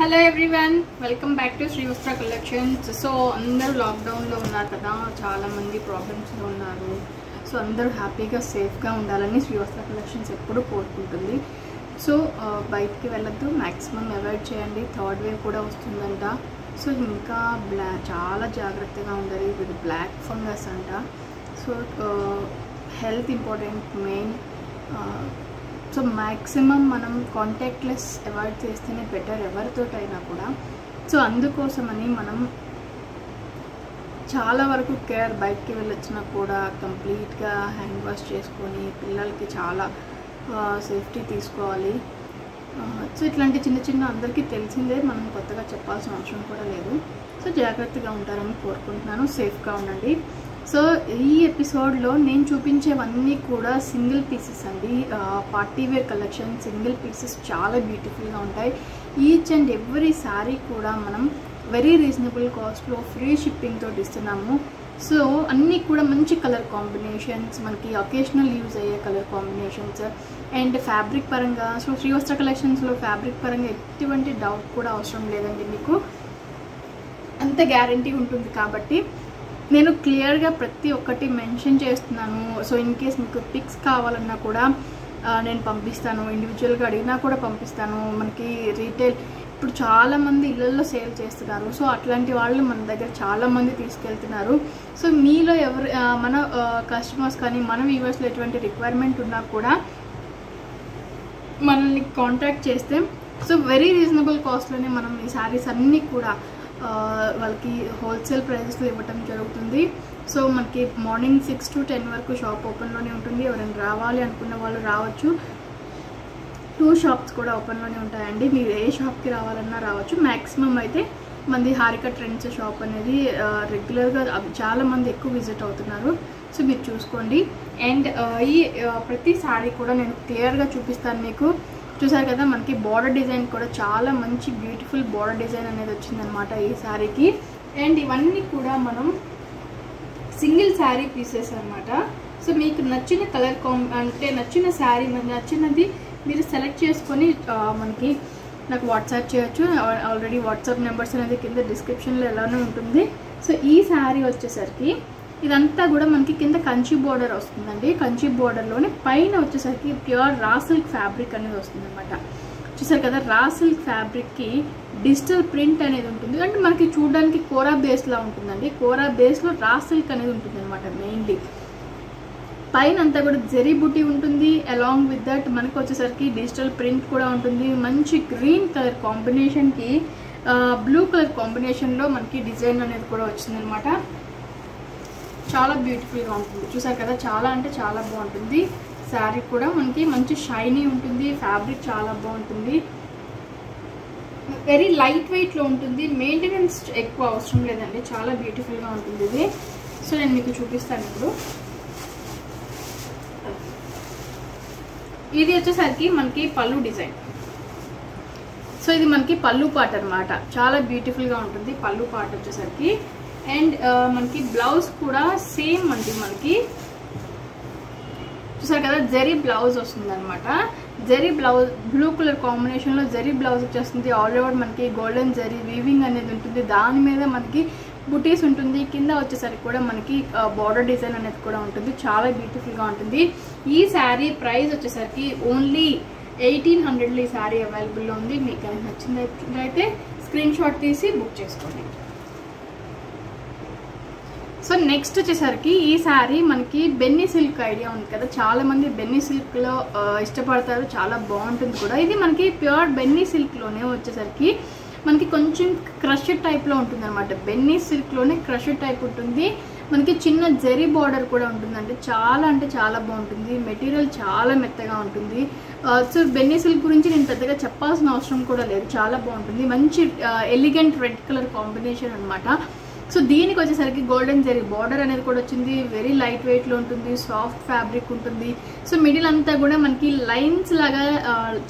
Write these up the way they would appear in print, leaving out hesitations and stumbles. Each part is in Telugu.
Hello everyone, welcome back to Sri Vastra collections. So అందరూ లాక్డౌన్లో ఉన్నారు కదా, చాలామంది ప్రాబ్లమ్స్లో ఉన్నారు. సో అందరూ హ్యాపీగా సేఫ్గా ఉండాలని శ్రీ వస్త్ర కలెక్షన్స్ ఎప్పుడూ కోరుకుంటుంది. సో బయటికి వెళ్ళొద్దు, మ్యాక్సిమం అవాయిడ్ చేయండి. థర్డ్ వేవ్ కూడా వస్తుందంట. సో ఇంకా చాలా జాగ్రత్తగా ఉండాలి. ఇది బ్లాక్ ఫంగస్ అంట. So health important main. So maximum మనం కాంటాక్ట్లెస్ అవాయిడ్ చేస్తేనే బెటర్ ఎవరితోటైనా కూడా. సో అందుకోసమని మనం చాలా వరకు కేర్, బయటికి వెళ్ళొచ్చినా కూడా కంప్లీట్గా హ్యాండ్ వాష్ చేసుకొని పిల్లలకి చాలా సేఫ్టీ తీసుకోవాలి. సో ఇట్లాంటి చిన్న చిన్న అందరికీ తెలిసిందే, మనం కొత్తగా చెప్పాల్సిన అవసరం కూడా లేదు. సో జాగ్రత్తగా ఉంటారని కోరుకుంటున్నాను. సేఫ్గా ఉండండి. సో ఈ ఎపిసోడ్లో నేను చూపించేవన్నీ కూడా సింగిల్ పీసెస్ అండి. Party wear collection single pieces చాలా బ్యూటిఫుల్గా ఉంటాయి. ఈచ్ అండ్ ఎవ్రీ శారీ కూడా మనం వెరీ రీజనబుల్ కాస్ట్లో ఫ్రీ షిప్పింగ్ తోటి ఇస్తున్నాము. సో అన్నీ కూడా మంచి కలర్ కాంబినేషన్స్, మనకి అకేషనల్ యూజ్ అయ్యే కలర్ కాంబినేషన్స్. అండ్ ఫ్యాబ్రిక్ పరంగా సో శ్రీ వస్త్ర కలెక్షన్స్లో ఫ్యాబ్రిక్ పరంగా ఎటువంటి డౌట్ కూడా అవసరం లేదండి. మీకు అంత గ్యారంటీ ఉంటుంది కాబట్టి నేను క్లియర్గా ప్రతి ఒక్కటి మెన్షన్ చేస్తున్నాను. సో ఇన్ కేస్ మీకు పిక్స్ కావాలన్నా కూడా నేను పంపిస్తాను. ఇండివిజువల్గా అడిగినా కూడా పంపిస్తాను. మనకి రీటైల్ ఇప్పుడు చాలామంది ఇళ్ళల్లో సేల్ చేస్తున్నారు. సో అట్లాంటి వాళ్ళు మన దగ్గర చాలామంది తీసుకెళ్తున్నారు. సో మీలో ఎవరు మన కస్టమర్స్ కానీ మన వ్యూవర్స్లో ఎటువంటి రిక్వైర్మెంట్ ఉన్నా కూడా మనల్ని కాంటాక్ట్ చేస్తే సో వెరీ రీజనబుల్ కాస్ట్లోనే మనం ఈ శారీస్ అన్నీ కూడా వాళ్ళకి హోల్సేల్ ప్రైజెస్లో ఇవ్వటం జరుగుతుంది. సో మనకి మార్నింగ్ 6 to 10 వరకు షాప్ ఓపెన్లోనే ఉంటుంది. ఎవరైనా రావాలి అనుకున్న వాళ్ళు రావచ్చు. 2 షాప్స్ కూడా ఓపెన్లోనే ఉంటాయండి. మీరు ఏ షాప్కి రావాలన్నా రావచ్చు. మ్యాక్సిమం అయితే మంది హారిక ట్రెండ్స్ షాప్ అనేది రెగ్యులర్గా చాలామంది ఎక్కువ విజిట్ అవుతున్నారు. సో మీరు చూసుకోండి. అండ్ ఈ ప్రతి శారీ కూడా నేను క్లియర్గా చూపిస్తాను మీకు. చూసారు కదా, మనకి బార్డర్ డిజైన్ కూడా చాలా మంచి బ్యూటిఫుల్ బార్డర్ డిజైన్ అనేది వచ్చిందనమాట ఈ శారీకి. అండ్ ఇవన్నీ కూడా మనం సింగిల్ శారీ పీసెస్ అనమాట. సో మీకు నచ్చిన కలర్ అంటే నచ్చిన శారీ నచ్చినది మీరు సెలెక్ట్ చేసుకొని మనకి నాకు వాట్సాప్ చేయొచ్చు. ఆల్రెడీ వాట్సాప్ నెంబర్స్ అనేది కింద డిస్క్రిప్షన్లో ఎలానే ఉంటుంది. సో ఈ శారీ వచ్చేసరికి ఇదంతా కూడా మనకి కింద కంచి బోర్డర్ వస్తుందండి. కంచి బోర్డర్లోనే పైన వచ్చేసరికి ప్యూర్ రా సిల్క్ ఫ్యాబ్రిక్ అనేది వస్తుంది అనమాట. చూసారు కదా, రా సిల్క్ ఫ్యాబ్రిక్కి డిజిటల్ ప్రింట్ అనేది ఉంటుంది. అంటే మనకి చూడడానికి కోరా బేస్లా ఉంటుందండి. కోరా బేస్లో రా సిల్క్ అనేది ఉంటుంది అనమాట. మెయిన్లీ పైన అంతా కూడా జరీ బుటీ ఉంటుంది. అలాంగ్ విత్ దట్ మనకు వచ్చేసరికి డిజిటల్ ప్రింట్ కూడా ఉంటుంది. మంచి గ్రీన్ కలర్ కాంబినేషన్కి బ్లూ కలర్ కాంబినేషన్లో మనకి డిజైన్ అనేది కూడా వచ్చిందనమాట. చాలా బ్యూటిఫుల్గా ఉంటుంది. చూసారు కదా, చాలా అంటే చాలా బాగుంటుంది. శారీ కూడా మనకి మంచి షైనీ ఉంటుంది. ఫ్యాబ్రిక్ చాలా బాగుంటుంది. వెరీ లైట్ వెయిట్లో ఉంటుంది. మెయింటెనెన్స్ ఎక్కువ అవసరం లేదండి. చాలా బ్యూటిఫుల్గా ఉంటుంది ఇది. సో నేను మీకు చూపిస్తాను ఇప్పుడు. ఇది వచ్చేసరికి మనకి పళ్ళు డిజైన్. సో ఇది మనకి పళ్ళు పార్ట్ అనమాట. చాలా బ్యూటిఫుల్గా ఉంటుంది పళ్ళు పార్ట్ వచ్చేసరికి. అండ్ మనకి బ్లౌజ్ కూడా సేమ్ అండి. మనకి చూసారు కదా, జరీ బ్లౌజ్ వస్తుంది అనమాట. జరీ బ్లౌజ్ బ్లూ కలర్ కాంబినేషన్లో జరీ బ్లౌజ్ వచ్చేస్తుంది. ఆల్ ఓవర్ మనకి గోల్డెన్ జరీ వీవింగ్ అనేది ఉంటుంది. దాని మీద మనకి బుటీస్ ఉంటుంది. కింద వచ్చేసరికి కూడా మనకి బార్డర్ డిజైన్ అనేది కూడా ఉంటుంది. చాలా బ్యూటిఫుల్గా ఉంటుంది. ఈ శారీ ప్రైస్ వచ్చేసరికి ఓన్లీ 1800 ఈ శారీ అవైలబుల్లో ఉంది. మీకు అది నచ్చినట్లయితే స్క్రీన్ షాట్ తీసి బుక్ చేసుకోండి. సో నెక్స్ట్ వచ్చేసరికి ఈ శారీ మనకి బెన్నీ సిల్క్ ఐడియా ఉంది కదా, చాలా మంది బెన్నీ సిల్క్లో ఇష్టపడతారు. చాలా బాగుంటుంది కూడా. ఇది మనకి ప్యూర్ బెన్నీ సిల్క్లోనే వచ్చేసరికి మనకి కొంచెం క్రష్ టైప్లో ఉంటుంది అనమాట. బెన్నీ సిల్క్లోనే క్రష్ టైప్ ఉంటుంది. మనకి చిన్న జరీ బార్డర్ కూడా ఉంటుందండి. చాలా అంటే చాలా బాగుంటుంది. మెటీరియల్ చాలా మెత్తగా ఉంటుంది. సో బెన్నీ సిల్క్ గురించి నేను పెద్దగా చెప్పాల్సిన అవసరం కూడా లేదు. చాలా బాగుంటుంది. మంచి ఎలిగెంట్ రెడ్ కలర్ కాంబినేషన్ అనమాట. సో దీనికి వచ్చేసరికి గోల్డెన్ జరీ బార్డర్ అనేది కూడా వచ్చింది. వెరీ లైట్ వెయిట్లో ఉంటుంది. సాఫ్ట్ ఫ్యాబ్రిక్ ఉంటుంది. సో మిడిల్ అంతా కూడా మనకి లైన్స్ లాగా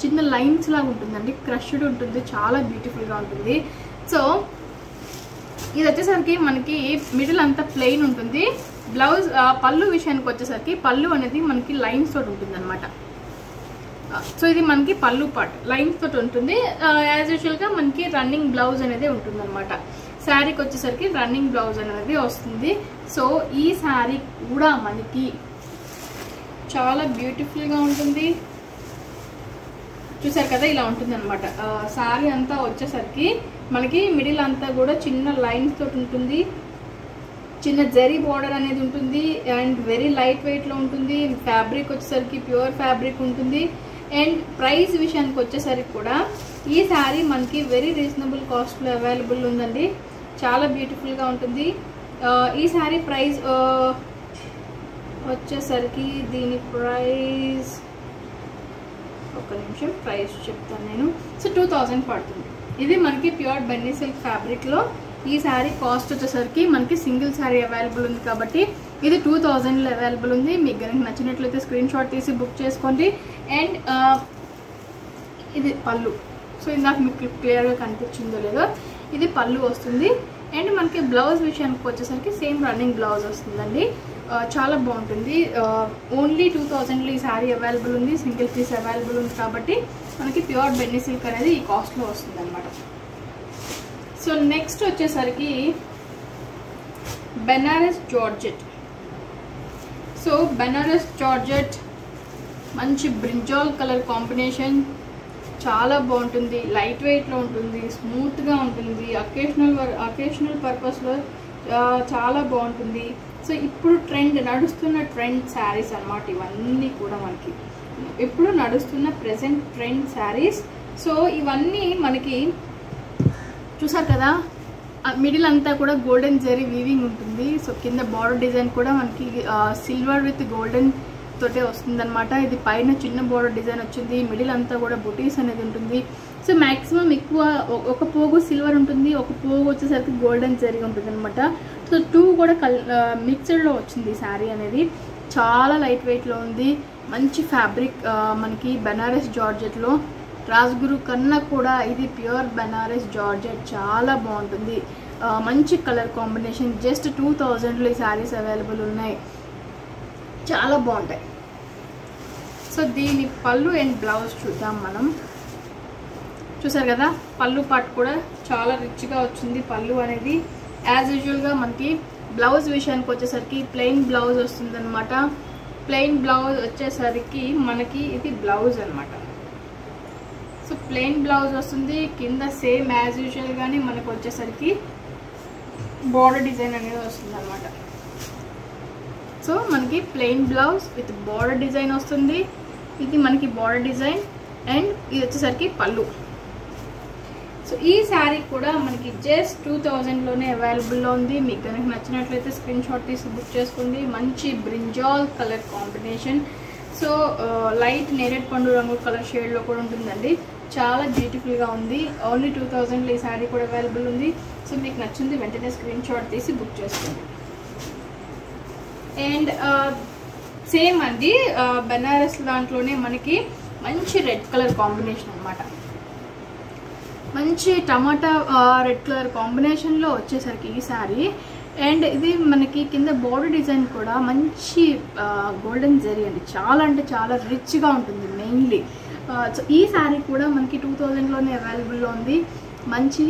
చిన్న లైన్స్ లాగా ఉంటుందండి. క్రష్డ్ ఉంటుంది. చాలా బ్యూటిఫుల్గా ఉంటుంది. సో ఇది వచ్చేసరికి మనకి మిడిల్ అంతా ప్లెయిన్ ఉంటుంది. బ్లౌజ్ పళ్ళు విషయానికి వచ్చేసరికి పళ్ళు అనేది మనకి లైన్స్ తోటి ఉంటుంది అనమాట. సో ఇది మనకి పళ్ళు పార్ట్ లైన్స్ తోటి ఉంటుంది. యాజ్ యూజువల్గా మనకి రన్నింగ్ బ్లౌజ్ అనేది ఉంటుంది అనమాట. శారీకి వచ్చేసరికి రన్నింగ్ బ్లౌజ్ అనేది వస్తుంది. సో ఈ శారీ కూడా మనకి చాలా బ్యూటిఫుల్గా ఉంటుంది. చూసారు కదా, ఇలా ఉంటుంది అనమాట. శారీ అంతా వచ్చేసరికి మనకి మిడిల్ అంతా కూడా చిన్న లైన్స్ తోటి ఉంటుంది. చిన్న జరీ బార్డర్ అనేది ఉంటుంది అండ్ వెరీ లైట్ వెయిట్లో ఉంటుంది. ఫ్యాబ్రిక్ వచ్చేసరికి ప్యూర్ ఫ్యాబ్రిక్ ఉంటుంది. అండ్ ప్రైస్ విషయానికి వచ్చేసరికి కూడా ఈ శారీ మనకి వెరీ రీజనబుల్ కాస్ట్లో అవైలబుల్ ఉందండి. చాలా బ్యూటిఫుల్గా ఉంటుంది. ఈ శారీ ప్రైస్ వచ్చేసరికి దీని ప్రైస్ ఒక నిమిషం ప్రైస్ చెప్తాను నేను. సో 2000 పడుతుంది. ఇది మనకి ప్యూర్ బెన్నీ సిల్క్ ఫ్యాబ్రిక్లో ఈ శారీ కాస్ట్ వచ్చేసరికి మనకి సింగిల్ శారీ అవైలబుల్ ఉంది కాబట్టి ఇది 2000లో అవైలబుల్ ఉంది. మీకు కనుక నచ్చినట్లయితే స్క్రీన్ షాట్ తీసి బుక్ చేసుకోండి. అండ్ ఇది పళ్ళు. సో ఇందాక మీకు క్లియర్గా కనిపించిందో లేదో, ఇది పళ్ళు వస్తుంది. అండ్ మనకి బ్లౌజ్ విషయానికి వచ్చేసరికి సేమ్ రన్నింగ్ బ్లౌజ్ వస్తుందండి. చాలా బాగుంటుంది. ఓన్లీ 2000లో ఈ శారీ అవైలబుల్ ఉంది. సింగిల్ పీస్ అవైలబుల్ ఉంది కాబట్టి మనకి ప్యూర్ బెన్నీ సిల్క్ అనేది ఈ కాస్ట్లో వస్తుంది అనమాట. సో నెక్స్ట్ వచ్చేసరికి Banaras georgette. So Banaras georgette మంచి బ్రింజాల్ కలర్ కాంబినేషన్, చాలా బాగుంటుంది. లైట్ వెయిట్లో ఉంటుంది, స్మూత్గా ఉంటుంది. అకేషనల్ పర్పస్లో చాలా బాగుంటుంది. సో ఇప్పుడు నడుస్తున్న ట్రెండ్ శారీస్ అన్నమాట ఇవన్నీ కూడా. మనకి ఇప్పుడు నడుస్తున్న ప్రెసెంట్ ట్రెండ్ శారీస్. సో ఇవన్నీ మనకి చూసారు కదా, మిడిల్ అంతా కూడా గోల్డెన్ జరీ వీవింగ్ ఉంటుంది. సో కింద బార్డర్ డిజైన్ కూడా మనకి సిల్వర్ విత్ గోల్డెన్ తోటే వస్తుందన్నమాట. ఇది పైన చిన్న బార్డర్ డిజైన్ వచ్చింది. మిడిల్ అంతా కూడా బుటీస్ అనేది ఉంటుంది. సో మ్యాక్సిమం ఎక్కువ ఒక పోగు సిల్వర్ ఉంటుంది, ఒక పోగు వచ్చేసరికి గోల్డెన్ జరీ ఉంటుంది అనమాట. సో 2 కూడా మిక్స్డ్లో వచ్చింది ఈ శారీ అనేది. చాలా లైట్ వెయిట్లో ఉంది. మంచి ఫ్యాబ్రిక్ మనకి బెనారస్ జార్జెట్లో. రాజ్గురు కన్నా కూడా ఇది ప్యూర్ బెనారస్ జార్జెట్, చాలా బాగుంటుంది. మంచి కలర్ కాంబినేషన్. జస్ట్ 2000లో ఈ శారీస్ అవైలబుల్ ఉన్నాయి. చాలా బాగుంటాయి. సో దీని పళ్ళు అండ్ బ్లౌజ్ చూద్దాం మనం. చూసారు కదా, పళ్ళు పార్ట్ కూడా చాలా రిచ్గా వచ్చింది పళ్ళు అనేది. యాజ్ యూజువల్గా మనకి బ్లౌజ్ విషయానికి వచ్చేసరికి ప్లెయిన్ బ్లౌజ్ వస్తుంది అనమాట. ప్లెయిన్ బ్లౌజ్ వచ్చేసరికి మనకి ఇది బ్లౌజ్ అనమాట. సో ప్లెయిన్ బ్లౌజ్ వస్తుంది. కింద సేమ్ యాజ్ యూజువల్గానే మనకు వచ్చేసరికి బార్డర్ డిజైన్ అనేది వస్తుంది అనమాట. సో మనకి plain blouse with border design వస్తుంది. ఇది మనకి బార్డర్ డిజైన్ అండ్ ఇది వచ్చేసరికి పళ్ళు. సో ఈ శారీ కూడా మనకి జస్ట్ 2000లోనే అవైలబుల్లో ఉంది. మీకు కనుక నచ్చినట్లయితే స్క్రీన్ షాట్ తీసి బుక్ చేసుకోండి. మంచి brinjal colour combination. So light నేరేడ్ పండు రంగు కలర్ షేడ్లో కూడా ఉంటుందండి. చాలా బ్యూటిఫుల్గా ఉంది. ఓన్లీ 2000లో ఈ శారీ కూడా అవైలబుల్ ఉంది. సో మీకు నచ్చింది వెంటనే స్క్రీన్ షాట్ తీసి బుక్ చేసుకోండి. అండ్ సేమ్ అండి, బెనారస్ దాంట్లోనే మనకి మంచి రెడ్ కలర్ కాంబినేషన్ అనమాట. మంచి టమాటా రెడ్ కలర్ కాంబినేషన్లో వచ్చేసరికి ఈ శారీ. అండ్ ఇది మనకి కింద బార్డర్ డిజైన్ కూడా మంచి గోల్డెన్ జరీ అండి. చాలా అంటే చాలా రిచ్గా ఉంటుంది మెయిన్లీ. సో ఈ శారీ కూడా మనకి 2000లోనే అవైలబుల్లో ఉంది. మంచి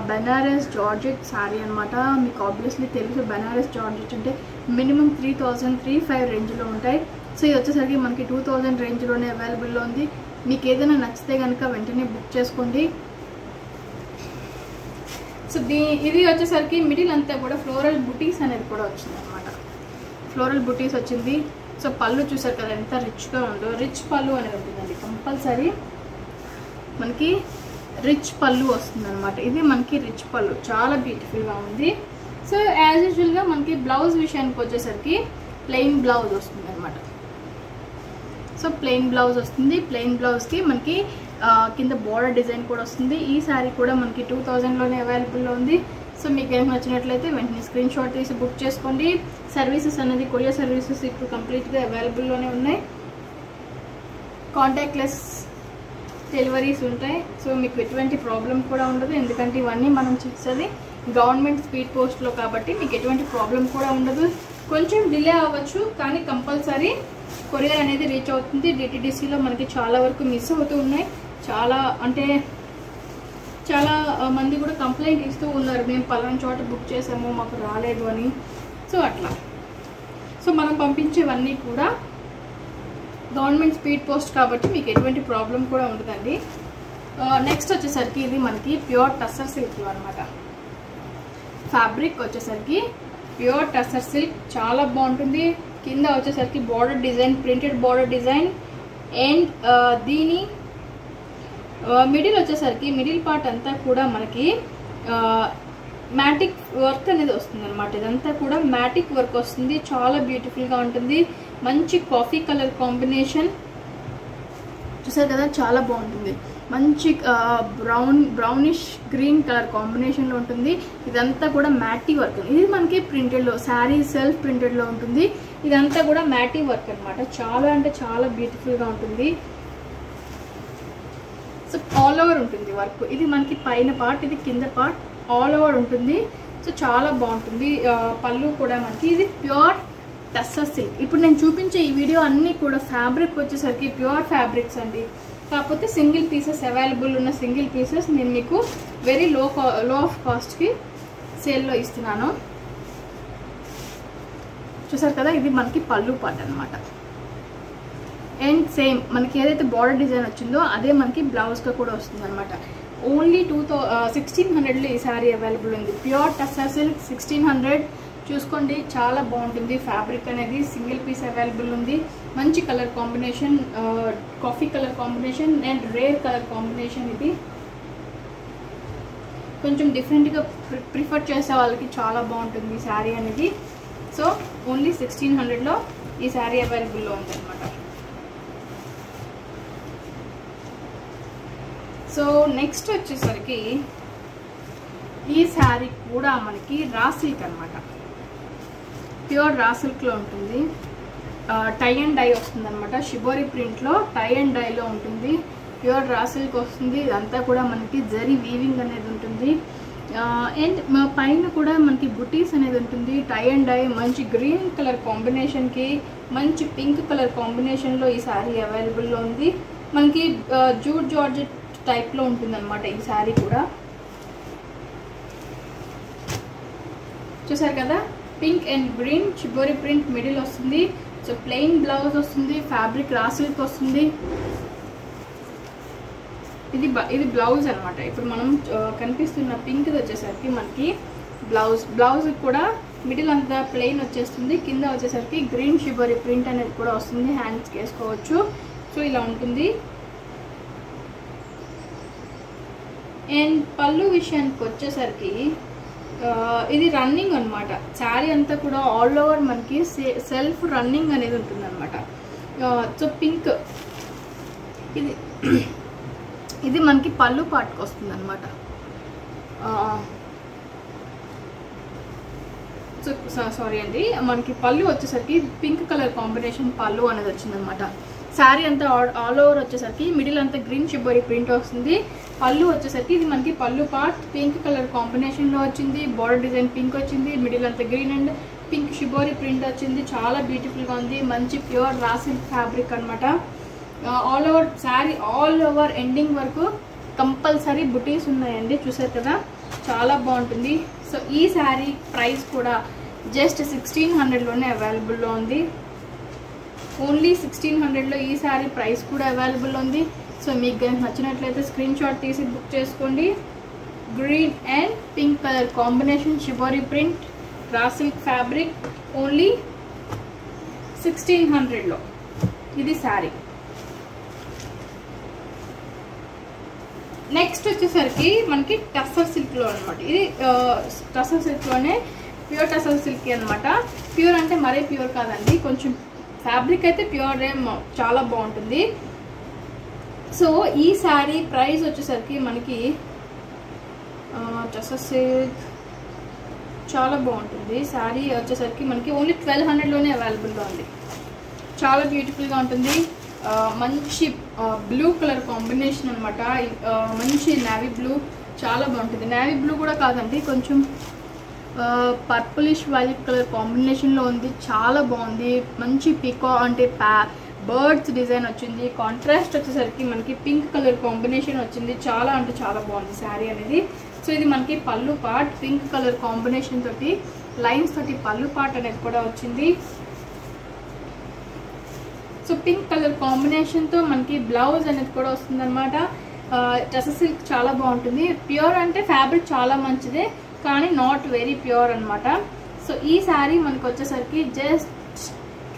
బెనారస్ జార్జెట్ శారీ అనమాట. మీకు ఆబ్వియస్లీ తెలుసు బెనారస్ జార్జెట్ అంటే మినిమం 3000-3500 రేంజ్లో ఉంటాయి. సో ఇది వచ్చేసరికి మనకి 2000 రేంజ్లోనే అవైలబుల్లో ఉంది. మీకు ఏదైనా నచ్చితే కనుక వెంటనే బుక్ చేసుకోండి. సో ఇది వచ్చేసరికి మిడిల్ అంతా కూడా ఫ్లోరల్ బుటీస్ అనేది కూడా వచ్చింది అనమాట. ఫ్లోరల్ బుటీస్ వచ్చింది. సో పళ్ళు చూసారు కదా ఎంత రిచ్గా ఉందో. రిచ్ పళ్ళు అనేది ఉంటుందండి కంపల్సరీ. మనకి రిచ్ పళ్ళు వస్తుంది అనమాట. ఇది మనకి రిచ్ పళ్ళు, చాలా బ్యూటిఫుల్గా ఉంది. సో యాజ్ యూజువల్గా మనకి బ్లౌజ్ విషయానికి వచ్చేసరికి ప్లెయిన్ బ్లౌజ్ వస్తుంది అనమాట. సో ప్లెయిన్ బ్లౌజ్ వస్తుంది. ప్లెయిన్ బ్లౌజ్కి మనకి కింద బార్డర్ డిజైన్ కూడా వస్తుంది. ఈ శారీ కూడా మనకి 2000లోనే అవైలబుల్లో ఉంది. సో మీకు ఏమైనా నచ్చినట్లయితే వెంటనే స్క్రీన్ షాట్ తీసి బుక్ చేసుకోండి. సర్వీసెస్ అనేది కొరియర్ సర్వీసెస్ ఇప్పుడు కంప్లీట్గా అవైలబుల్లోనే ఉన్నాయి. కాంటాక్ట్లెస్ డెలివరీస్ ఉంటాయి. సో మీకు ఎటువంటి ప్రాబ్లం కూడా ఉండదు. ఎందుకంటే ఇవన్నీ మనం చేసేది గవర్నమెంట్ స్పీడ్ పోస్ట్లో కాబట్టి మీకు ఎటువంటి ప్రాబ్లం కూడా ఉండదు. కొంచెం డిలే అవ్వచ్చు కానీ కంపల్సరీ కొరియర్ అనేది రీచ్ అవుతుంది. డిటిడిసిలో మనకి చాలా వరకు మిస్ అవుతూ ఉన్నాయి. చాలా అంటే చాలా మంది కూడా కంప్లైంట్ ఇస్తూ ఉన్నారు, మేము పలానా చోట బుక్ చేసాము మాకు రాలేదు అని. సో అట్లా సో మనం పంపించేవన్నీ కూడా గవర్నమెంట్ స్పీడ్ పోస్ట్ కాబట్టి మీకు ఎటువంటి ప్రాబ్లం కూడా ఉండదండి. నెక్స్ట్ వచ్చేసరికి ఇది మనకి ప్యూర్ టస్సర్ సిల్క్లో అనమాట. ఫ్యాబ్రిక్ వచ్చేసరికి ప్యూర్ టస్సర్ సిల్క్ చాలా బాగుంటుంది. కింద వచ్చేసరికి border design, printed border design. And దీని మిడిల్ వచ్చేసరికి మిడిల్ పార్ట్ అంతా కూడా మనకి మ్యాటిక్ వర్క్ అనేది వస్తుంది అనమాట. ఇదంతా కూడా మ్యాటిక్ వర్క్ వస్తుంది, చాలా బ్యూటిఫుల్గా ఉంటుంది. మంచి కాఫీ కలర్ కాంబినేషన్ చూసారు కదా, చాలా బాగుంటుంది. మంచి బ్రౌనిష్ గ్రీన్ కలర్ కాంబినేషన్లో ఉంటుంది. ఇదంతా కూడా మ్యాటీ వర్క్. ఇది మనకి ప్రింటెడ్లో, శారీ సెల్ఫ్ ప్రింటెడ్లో ఉంటుంది. ఇదంతా కూడా మ్యాటీ వర్క్ అనమాట. చాలా అంటే చాలా బ్యూటిఫుల్గా ఉంటుంది. సో ఆల్ ఓవర్ ఉంటుంది వర్క్. ఇది మనకి పైన పార్ట్, ఇది కింద పార్ట్, ఆల్ ఓవర్ ఉంటుంది. సో చాలా బాగుంటుంది. పళ్ళు కూడా మనకి ఇది ప్యూర్ టస్సర్ సిల్క్. ఇప్పుడు నేను చూపించే ఈ వీడియో అన్నీ కూడా ఫ్యాబ్రిక్ వచ్చేసరికి ప్యూర్ ఫ్యాబ్రిక్స్ అండి. కాకపోతే సింగిల్ పీసెస్ అవైలబుల్ ఉన్న సింగిల్ పీసెస్ నేను మీకు వెరీ లో ఆఫ్ కాస్ట్కి సేల్లో ఇస్తున్నాను. చూసారు కదా, ఇది మనకి పళ్ళు పార్ట్ అనమాట. అండ్ సేమ్ మనకి ఏదైతే బార్డర్ డిజైన్ వచ్చిందో అదే మనకి బ్లౌజ్గా కూడా వస్తుంది అనమాట. ఓన్లీ 1600లో ఈ శారీ అవైలబుల్ ఉంది. ప్యూర్ టస్సర్ సిల్క్ 1600 చూసుకోండి, చాలా బాగుంటుంది. ఫ్యాబ్రిక్ అనేది సింగిల్ పీస్ అవైలబుల్ ఉంది. మంచి colour combination, coffee colour combination and rare colour combination. ఇది కొంచెం డిఫరెంట్గా ప్రిఫర్ చేసే వాళ్ళకి చాలా బాగుంటుంది ఈ శారీ అనేది. సో ఓన్లీ 1600లో ఈ శారీ అవైలబుల్లో ఉందన్నమాట. సో నెక్స్ట్ వచ్చేసరికి ఈ శారీ కూడా మనకి రా సిల్క్ అనమాట. ప్యూర్ రా సిల్క్లో ఉంటుంది. టై అండ్ డై వస్తుంది అనమాట. షిబోరి ప్రింట్లో టై అండ్ డైలో ఉంటుంది. ప్యూర్ రా సిల్క్ వస్తుంది. ఇదంతా కూడా మనకి జరీ వీవింగ్ అనేది ఉంటుంది. అండ్ పైన కూడా మనకి బుటీస్ అనేది ఉంటుంది. టై అండ్ డై మంచి గ్రీన్ కలర్ కాంబినేషన్కి మంచి పింక్ కలర్ కాంబినేషన్లో ఈ శారీ అవైలబుల్లో ఉంది. మనకి జూట్ జార్జెట్ టైప్లో ఉంటుంది అనమాట ఈ శారీ కూడా. చూసారు కదా, pink and green shibori print middle వస్తుంది. సో ప్లెయిన్ బ్లౌజ్ వస్తుంది. ఫ్యాబ్రిక్ రా సిల్క్ వస్తుంది. ఇది బ్లౌజ్ అనమాట. ఇప్పుడు మనం కనిపిస్తున్న పింక్ వచ్చేసరికి మనకి బ్లౌజ్ కూడా మిడిల్ అంతా ప్లెయిన్ వచ్చేస్తుంది. కింద వచ్చేసరికి గ్రీన్ షిబోరి ప్రింట్ అనేది కూడా వస్తుంది. హ్యాండ్స్కి వేసుకోవచ్చు. సో ఇలా ఉంటుంది. అండ్ పళ్ళు విషయానికి వచ్చేసరికి ఇది రన్నింగ్ అనమాట. శారీ అంతా కూడా ఆల్ ఓవర్ మనకి సెల్ఫ్ రన్నింగ్ అనేది ఉంటుంది అనమాట. సో పింక్ ఇది మనకి పళ్ళు పాటుకు వస్తుంది అనమాట. సో సారీ అండి, మనకి పళ్ళు వచ్చేసరికి పింక్ కలర్ కాంబినేషన్ పళ్ళు అనేది వచ్చిందనమాట. శారీ అంతా ఆల్ ఓవర్ వచ్చేసరికి మిడిల్ అంతా గ్రీన్ షిబోరి ప్రింట్ వస్తుంది. పళ్ళు వచ్చేసరికి ఇది మనకి పళ్ళు పార్ట్ పింక్ కలర్ కాంబినేషన్లో వచ్చింది. బార్డర్ డిజైన్ పింక్ వచ్చింది. మిడిల్ అంతా green and pink shibori print వచ్చింది. చాలా బ్యూటిఫుల్గా ఉంది. మంచి ప్యూర్ రా సిల్క్ ఫ్యాబ్రిక్ అనమాట. All over sari all over ending వరకు కంపల్సరీ బుటీస్ ఉన్నాయండి. చూసారు కదా, చాలా బాగుంటుంది. సో ఈ శారీ ప్రైస్ కూడా జస్ట్ 1600లోనే అవైలబుల్లో ఉంది. ఓన్లీ 1600లో ఈ శారీ ప్రైస్ కూడా అవైలబుల్ ఉంది. సో మీకు కనుక నచ్చినట్లయితే స్క్రీన్ షాట్ తీసి బుక్ చేసుకోండి. Green and pink colour combination shibori print raw silk fabric only 1600లో ఇది శారీ. నెక్స్ట్ వచ్చేసరికి మనకి టస్సర్ సిల్క్లో అనమాట. ఇది టస్సర్ సిల్క్లోనే ప్యూర్ టస్సర్ సిల్క్ అనమాట. ప్యూర్ అంటే మరీ ప్యూర్ కాదండి, కొంచెం ఫ్యాబ్రిక్ అయితే ప్యూర్ చాలా బాగుంటుంది. సో ఈ శారీ ప్రైస్ వచ్చేసరికి మనకి టస్సర్ సిల్క్ చాలా బాగుంటుంది. శారీ వచ్చేసరికి మనకి ఓన్లీ 1200లోనే అవైలబుల్లో ఉంది. చాలా బ్యూటిఫుల్గా ఉంటుంది. మంచి బ్లూ కలర్ కాంబినేషన్ అనమాట. మంచి నేవీ బ్లూ చాలా బాగుంటుంది. నేవీ బ్లూ కూడా కాదండి, కొంచెం పర్పులిష్ వైలెట్ కలర్ కాంబినేషన్లో ఉంది. చాలా బాగుంది. మంచి పికా అంటే బర్డ్స్ డిజైన్ వచ్చింది. కాంట్రాస్ట్ వచ్చేసరికి మనకి పింక్ కలర్ కాంబినేషన్ వచ్చింది. చాలా అంటే చాలా బాగుంది శారీ అనేది. సో ఇది మనకి పళ్ళు పార్ట్ పింక్ కలర్ కాంబినేషన్ తోటి లైన్స్ తోటి పళ్ళు పార్ట్ అనేది కూడా వచ్చింది. సో పింక్ కలర్ కాంబినేషన్తో మనకి బ్లౌజ్ అనేది కూడా వస్తుంది అనమాట. టసర్ సిల్క్ చాలా బాగుంటుంది. ప్యూర్ అంటే ఫ్యాబ్రిక్ చాలా మంచిదే, కానీ నాట్ వెరీ ప్యూర్ అనమాట. సో ఈ శారీ మనకు వచ్చేసరికి జస్ట్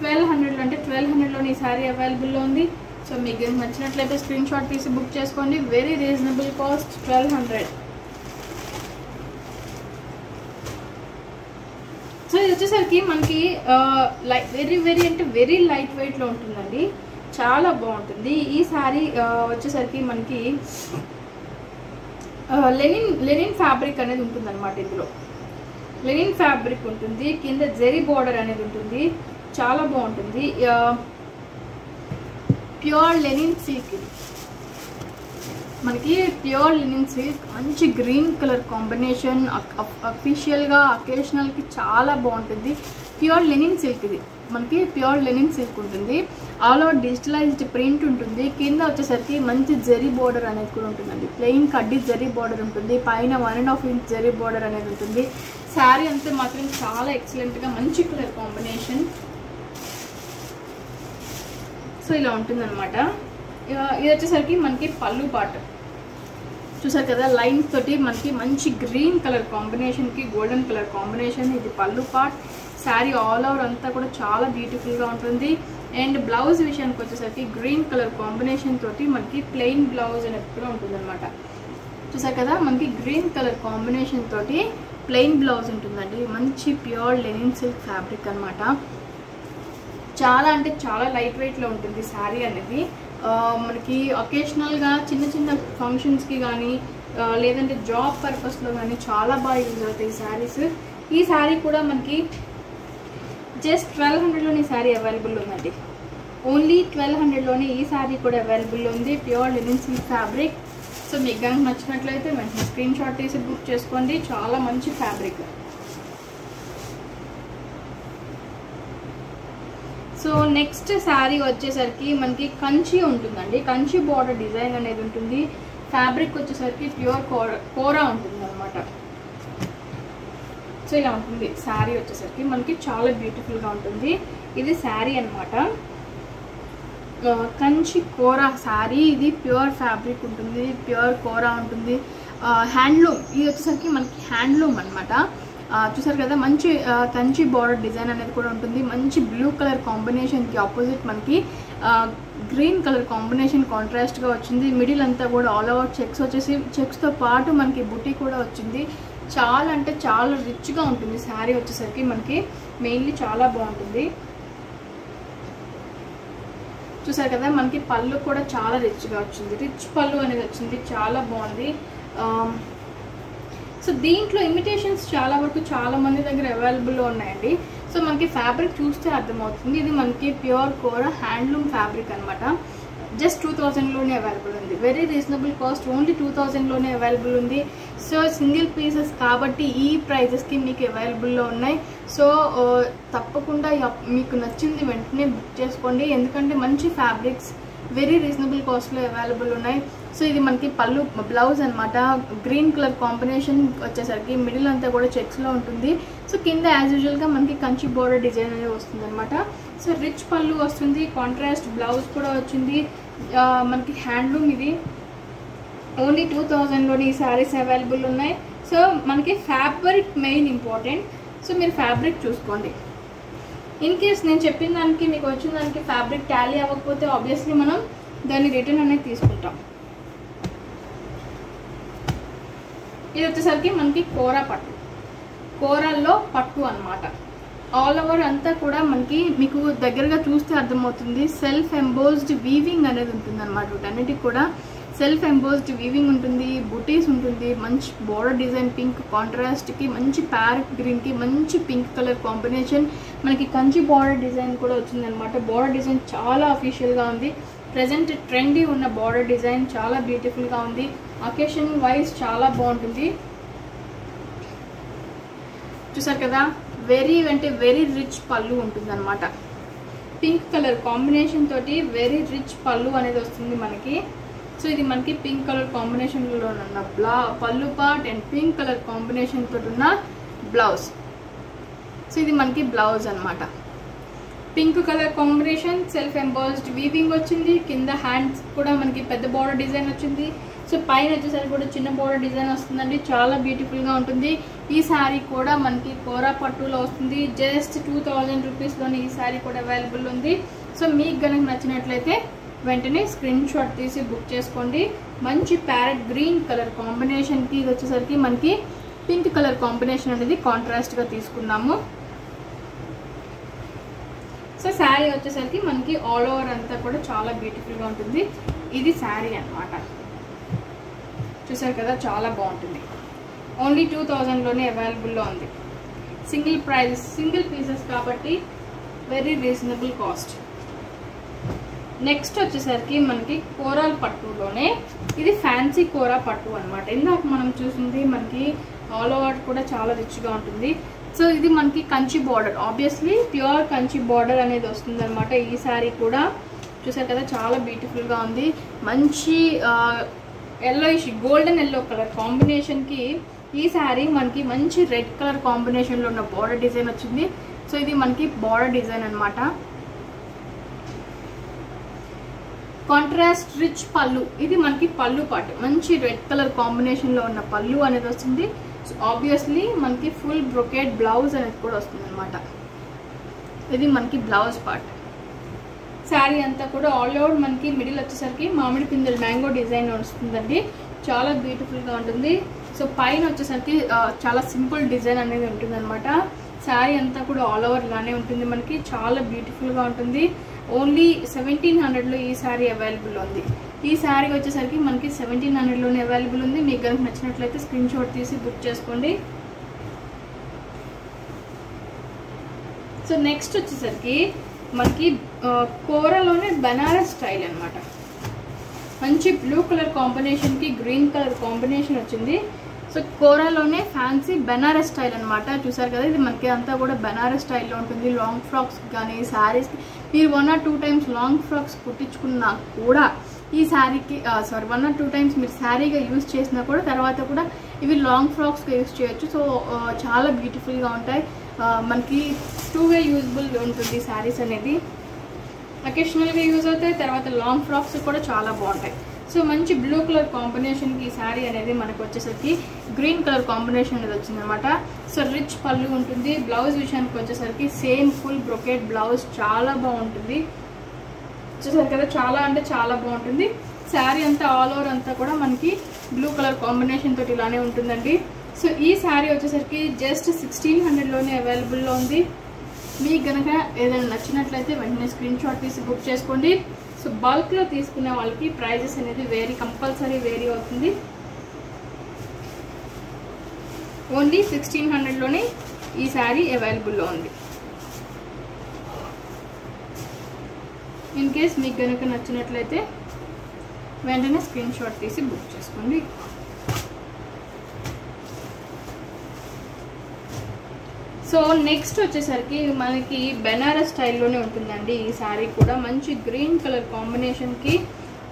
1200 అంటే 1200లోని ఈ శారీ అవైలబుల్లో ఉంది. సో మీకు నచ్చినట్లయితే స్క్రీన్ షాట్ తీసి బుక్ చేసుకోండి. Very reasonable cost 1200. సో ఇది వచ్చేసరికి మనకి వెరీ అంటే వెరీ లైట్ వెయిట్లో ఉంటుందండి. చాలా బాగుంటుంది. ఈ శారీ వచ్చేసరికి మనకి లెనిన్ ఫ్యాబ్రిక్ అనేది ఉంటుంది అనమాట. ఇందులో లెనిన్ ఫ్యాబ్రిక్ ఉంటుంది. కింద జెరీ బోర్డర్ అనేది ఉంటుంది. చాలా బాగుంటుంది. ప్యూర్ లెనిన్ సిల్క్ ఇది మనకి. ప్యూర్ లెనిన్ సిల్క్ మంచి గ్రీన్ కలర్ కాంబినేషన్. అఫీషియల్గా అకేషనల్కి చాలా బాగుంటుంది. ప్యూర్ లెనిన్ సిల్క్ ఇది మనకి. ప్యూర్ లెనిన్ సిల్క్ ఉంటుంది. ఆల్ ఓవర్ డిజిటలైజ్డ్ ప్రింట్ ఉంటుంది. కింద వచ్చేసరికి మంచి జెరీ బోర్డర్ అనేది కూడా ఉంటుందండి. ప్లెయిన్ కడ్డీ జెరీ బోర్డర్ ఉంటుంది. పైన 1.5 ఇంచ్ జెరీ బోర్డర్ అనేది ఉంటుంది. శారీ అంతా మాత్రం చాలా ఎక్సలెంట్గా మంచి కలర్ కాంబినేషన్. సో ఇలా ఉంటుంది అనమాట. ఇది వచ్చేసరికి మనకి పళ్ళు పార్ట్ చూసారు కదా, లైన్స్ తోటి మనకి మంచి గ్రీన్ కలర్ కాంబినేషన్కి గోల్డెన్ కలర్ కాంబినేషన్. ఇది పళ్ళు పార్ట్. శారీ ఆల్ ఓవర్ అంతా కూడా చాలా బ్యూటిఫుల్గా ఉంటుంది. అండ్ బ్లౌజ్ విషయానికి వచ్చేసరికి గ్రీన్ కలర్ కాంబినేషన్ తోటి మనకి ప్లెయిన్ బ్లౌజ్ అనేది కూడా ఉంటుంది అనమాట. చూసారు కదా, మనకి గ్రీన్ కలర్ కాంబినేషన్ తోటి ప్లెయిన్ బ్లౌజ్ ఉంటుందండి. మంచి ప్యూర్ లెనిన్ సిల్క్ ఫ్యాబ్రిక్ అనమాట. చాలా అంటే చాలా లైట్ వెయిట్లో ఉంటుంది శారీ అనేది. మనకి ఒకేషనల్గా చిన్న చిన్న ఫంక్షన్స్కి కానీ లేదంటే జాబ్ పర్పస్లో కానీ చాలా బాగా యూజ్ అవుతాయి శారీస్. ఈ శారీ కూడా మనకి జస్ట్ 1200లోని శారీ అవైలబుల్ ఉందండి. ఓన్లీ 1200లోనే ఈ శారీ కూడా అవైలబుల్ ఉంది. Pure linen silk fabric. So మీకు కనుక నచ్చినట్లయితే వెంటనే స్క్రీన్ షాట్ తీసి బుక్ చేసుకోండి. చాలా మంచి ఫ్యాబ్రిక్. సో నెక్స్ట్ శారీ వచ్చేసరికి మనకి కంచి ఉంటుందండి. కంచి బార్డర్ డిజైన్ అనేది ఉంటుంది. ఫ్యాబ్రిక్ వచ్చేసరికి ప్యూర్ కోరా ఉంటుంది అనమాట. సో ఇలా ఉంటుంది శారీ వచ్చేసరికి మనకి చాలా బ్యూటిఫుల్గా ఉంటుంది. ఇది శారీ అనమాట. కంచి కోరా శారీ. ఇది ప్యూర్ ఫ్యాబ్రిక్ ఉంటుంది. ప్యూర్ కోరా ఉంటుంది. హ్యాండ్లూమ్. ఇది వచ్చేసరికి మనకి హ్యాండ్లూమ్ అనమాట. చూసారు కదా, మంచి కంచి బార్డర్ డిజైన్ అనేది కూడా ఉంటుంది. మంచి బ్లూ కలర్ కాంబినేషన్కి ఆపోజిట్ మనకి గ్రీన్ కలర్ కాంబినేషన్ కాంట్రాస్ట్గా వచ్చింది. మిడిల్ అంతా కూడా ఆల్ ఓవర్ చెక్స్ వచ్చేసి చెక్స్తో పాటు మనకి బుటీ కూడా వచ్చింది. చాలా అంటే చాలా రిచ్గా ఉంటుంది శారీ వచ్చేసరికి మనకి. మెయిన్లీ చాలా బాగుంటుంది. చూసారు కదా, మనకి పళ్ళు కూడా చాలా రిచ్గా వచ్చింది. రిచ్ పళ్ళు అనేది వచ్చింది. చాలా బాగుంది. సో దీంట్లో ఇమిటేషన్స్ చాలా వరకు చాలా మంది దగ్గర అవైలబుల్లో ఉన్నాయండి. సో మనకి ఫ్యాబ్రిక్ చూస్తే అర్థమవుతుంది. ఇది మనకి ప్యూర్ కోరా హ్యాండ్లూమ్ ఫ్యాబ్రిక్ అనమాట. జస్ట్ 2000లోనే అవైలబుల్ ఉంది. Very reasonable cost. ఓన్లీ 2000లోనే అవైలబుల్ ఉంది. సో సింగిల్ పీసెస్ కాబట్టి ఈ ప్రైజెస్కి మీకు అవైలబుల్లో ఉన్నాయి. సో తప్పకుండా మీకు నచ్చింది వెంటనే బుక్ చేసుకోండి. ఎందుకంటే మంచి ఫ్యాబ్రిక్స్ వెరీ రీజనబుల్ కాస్ట్లో అవైలబుల్ ఉన్నాయి. సో ఇది మనకి పళ్ళు బ్లౌజ్ అనమాట. గ్రీన్ కలర్ కాంబినేషన్ వచ్చేసరికి మిడిల్ అంతా కూడా చెక్స్లో ఉంటుంది. సో కింద యాజ్ యూజువల్గా మనకి కంచి బోర్డర్ డిజైన్ అనేది వస్తుంది అనమాట. సో రిచ్ పళ్ళు వస్తుంది. కాంట్రాస్ట్ బ్లౌజ్ కూడా వచ్చింది. మనకి హ్యాండ్లూమ్. ఇది ఓన్లీ 2000లోని ఈ శారీస్ అవైలబుల్ ఉన్నాయి. సో మనకి ఫ్యాబ్రిక్ మెయిన్ ఇంపార్టెంట్. సో మీరు ఫ్యాబ్రిక్ చూసుకోండి. ఇన్ కేస్ నేను చెప్పిన దానికి మీకు వచ్చిన దానికి ఫ్యాబ్రిక్ టాలీ అవ్వకపోతే ఆబ్వియస్లీ మనం దాన్ని రిటర్న్ అనేది తీసుకుంటాం. ఇది వచ్చేసరికి మనకి కోరా పట్టు. కోరాల్లో పట్టు అనమాట. ఆల్ ఓవర్ అంతా కూడా మనకి మీకు దగ్గరగా చూస్తే అర్థమవుతుంది. సెల్ఫ్ ఎంబోస్డ్ వీవింగ్ అనేది ఉంటుంది అనమాట. వీటన్నిటికి కూడా సెల్ఫ్ ఎంబోస్డ్ వీవింగ్ ఉంటుంది. బుటీస్ ఉంటుంది. మంచి బోర్డర్ డిజైన్ పింక్ కాంట్రాస్ట్కి మంచి ప్యారెట్ గ్రీన్కి మంచి పింక్ కలర్ కాంబినేషన్. మనకి కంచి బార్డర్ డిజైన్ కూడా వచ్చిందనమాట. బార్డర్ డిజైన్ చాలా అఫీషియల్గా ఉంది. ప్రజెంట్ ట్రెండీ ఉన్న బార్డర్ డిజైన్ చాలా బ్యూటిఫుల్గా ఉంది. అకేషన్ వైజ్ చాలా బాగుంటుంది. చూసారు కదా, వెరీ అంటే వెరీ రిచ్ పళ్ళు ఉంటుంది అనమాట. పింక్ కలర్ కాంబినేషన్ తోటి వెరీ రిచ్ పళ్ళు అనేది వస్తుంది మనకి. సో ఇది మనకి పింక్ కలర్ కాంబినేషన్లో ఉన్న పళ్ళు part and pink colour combination తోటి ఉన్న బ్లౌజ్. సో ఇది మనకి బ్లౌజ్ అనమాట. Pink colour combination, self embossed weaving వచ్చింది. కింద హ్యాండ్స్ కూడా మనకి పెద్ద బోర్డర్ డిజైన్ వచ్చింది. సో పైన వచ్చేసరికి కూడా చిన్న బోర్డర్ డిజైన్ వస్తుందండి. చాలా బ్యూటిఫుల్గా ఉంటుంది. ఈ శారీ కూడా మనకి కోరా పట్టులో వస్తుంది. జస్ట్ 2000 రూపీస్లోనే ఈ శారీ కూడా అవైలబుల్ ఉంది. సో మీకు కనుక నచ్చినట్లయితే వెంటనే స్క్రీన్ షాట్ తీసి బుక్ చేసుకోండి. మంచి ప్యారెట్ గ్రీన్ కలర్ కాంబినేషన్కి ఇది వచ్చేసరికి మనకి పింక్ కలర్ కాంబినేషన్ అనేది కాంట్రాస్ట్గా తీసుకున్నాము. సో శారీ వచ్చేసరికి మనకి ఆల్ ఓవర్ అంతా కూడా చాలా బ్యూటిఫుల్గా ఉంటుంది. ఇది శారీ అనమాట. చూసారు కదా, చాలా బాగుంటుంది. ఓన్లీ 2000లోనే అవైలబుల్లో ఉంది. సింగిల్ ప్రైస్, సింగిల్ పీసెస్ కాబట్టి వెరీ రీజనబుల్ కాస్ట్. నెక్స్ట్ వచ్చేసరికి మనకి కోరాల్ పట్టులోనే ఇది ఫ్యాన్సీ కోరా పట్టు అనమాట. ఇందాక మనం చూసింది మనకి ఆల్ ఓవర్ కూడా చాలా రిచ్గా ఉంటుంది. సో ఇది మనకి Kanchi border, obviously pure Kanchi border అనేది వస్తుంది అనమాట. ఈ శారీ కూడా చూసారు కదా, చాలా బ్యూటిఫుల్గా ఉంది. మంచి ఎల్లోయిష్ గోల్డెన్ ఎల్లో కలర్ కాంబినేషన్కి ఈ శారీ మనకి మంచి రెడ్ కలర్ కాంబినేషన్లో ఉన్న బార్డర్ డిజైన్ వచ్చింది. సో ఇది మనకి బార్డర్ డిజైన్ అనమాట. కాంట్రాస్ట్ రిచ్ పళ్ళు, ఇది మనకి పళ్ళు పార్ట్. మంచి రెడ్ కలర్ కాంబినేషన్లో ఉన్న పళ్ళు అనేది వస్తుంది. సో ఆబ్వియస్లీ మనకి ఫుల్ బ్రొకేట్ బ్లౌజ్ అనేది కూడా వస్తుంది అనమాట. ఇది మనకి బ్లౌజ్ పార్ట్. శారీ అంతా కూడా ఆల్ ఓవర్ మనకి మిడిల్ వచ్చేసరికి మామిడి పిందెల మ్యాంగో డిజైన్ వస్తుందండి. చాలా బ్యూటిఫుల్గా ఉంటుంది. సో పైన వచ్చేసరికి చాలా సింపుల్ డిజైన్ అనేది ఉంటుంది అనమాట. శారీ అంతా కూడా ఆల్ ఓవర్ లానే ఉంటుంది మనకి. చాలా బ్యూటిఫుల్గా ఉంటుంది. ఓన్లీ 1700లో ఈ శారీ అవైలబుల్ ఉంది. ఈ శారీ వచ్చేసరికి మనకి 1700లోనే అవైలబుల్ ఉంది. మీకు కనుక నచ్చినట్లయితే స్క్రీన్ షాట్ తీసి బుక్ చేసుకోండి. సో నెక్స్ట్ వచ్చేసరికి మనకి కోరాలోనే బనారస్ స్టైల్ అనమాట. మంచి బ్లూ కలర్ కాంబినేషన్కి గ్రీన్ కలర్ కాంబినేషన్ వచ్చింది. సో కోరాలోనే ఫ్యాన్సీ బనారస్ స్టైల్ అనమాట. చూసారు కదా, ఇది మనకి అంతా కూడా బనారస్ స్టైల్లో ఉంటుంది. లాంగ్ ఫ్రాక్స్ కానీ శారీస్ మీరు 1 or 2 times లాంగ్ ఫ్రాక్స్ కుట్టించుకున్నా కూడా ఈ శారీకి 1 or 2 times మీరు శారీగా యూజ్ చేసినా కూడా తర్వాత కూడా ఇవి లాంగ్ ఫ్రాక్స్గా యూజ్ చేయొచ్చు. సో చాలా బ్యూటిఫుల్గా ఉంటాయి. మనకి 2-way యూజబుల్ ఉంటుంది శారీస్ అనేది. అకేషనల్గా యూజ్ అవుతాయి. తర్వాత లాంగ్ ఫ్రాక్స్ కూడా చాలా బాగుంటాయి. సో మంచి బ్లూ కలర్ కాంబినేషన్కి ఈ శారీ అనేది మనకు వచ్చేసరికి గ్రీన్ కలర్ కాంబినేషన్ అనేది వచ్చింది అనమాట. సో రిచ్ పళ్ళు ఉంటుంది. బ్లౌజ్ విషయానికి వచ్చేసరికి సేమ్ ఫుల్ బ్రొకేట్ బ్లౌజ్ చాలా బాగుంటుంది. చూసారు కదా, చాలా అంటే చాలా బాగుంటుంది. శారీ అంతా ఆల్ ఓవర్ అంతా కూడా మనకి బ్లూ కలర్ కాంబినేషన్ తోటి ఇలానే ఉంటుందండి. సో ఈ శారీ వచ్చేసరికి జస్ట్ 1600లోనే అవైలబుల్లో ఉంది. మీకు కనుక ఏదైనా నచ్చినట్లయితే వెంటనే స్క్రీన్ షాట్ తీసి బుక్ చేసుకోండి. సో బల్క్లో తీసుకునే వాళ్ళకి ప్రైజెస్ అనేది కంపల్సరీ వేరీ అవుతుంది. ఓన్లీ 1600లోనే ఈ శారీ అవైలబుల్లో ఉంది. ఇన్ కేస్ మీకు కనుక నచ్చినట్లయితే వెంటనే స్క్రీన్ షాట్ తీసి బుక్ చేసుకోండి. సో నెక్స్ట్ వచ్చేసరికి మనకి బెనారస్ స్టైల్లోనే ఉంటుందండి. ఈ శారీ కూడా మంచి గ్రీన్ కలర్ కాంబినేషన్కి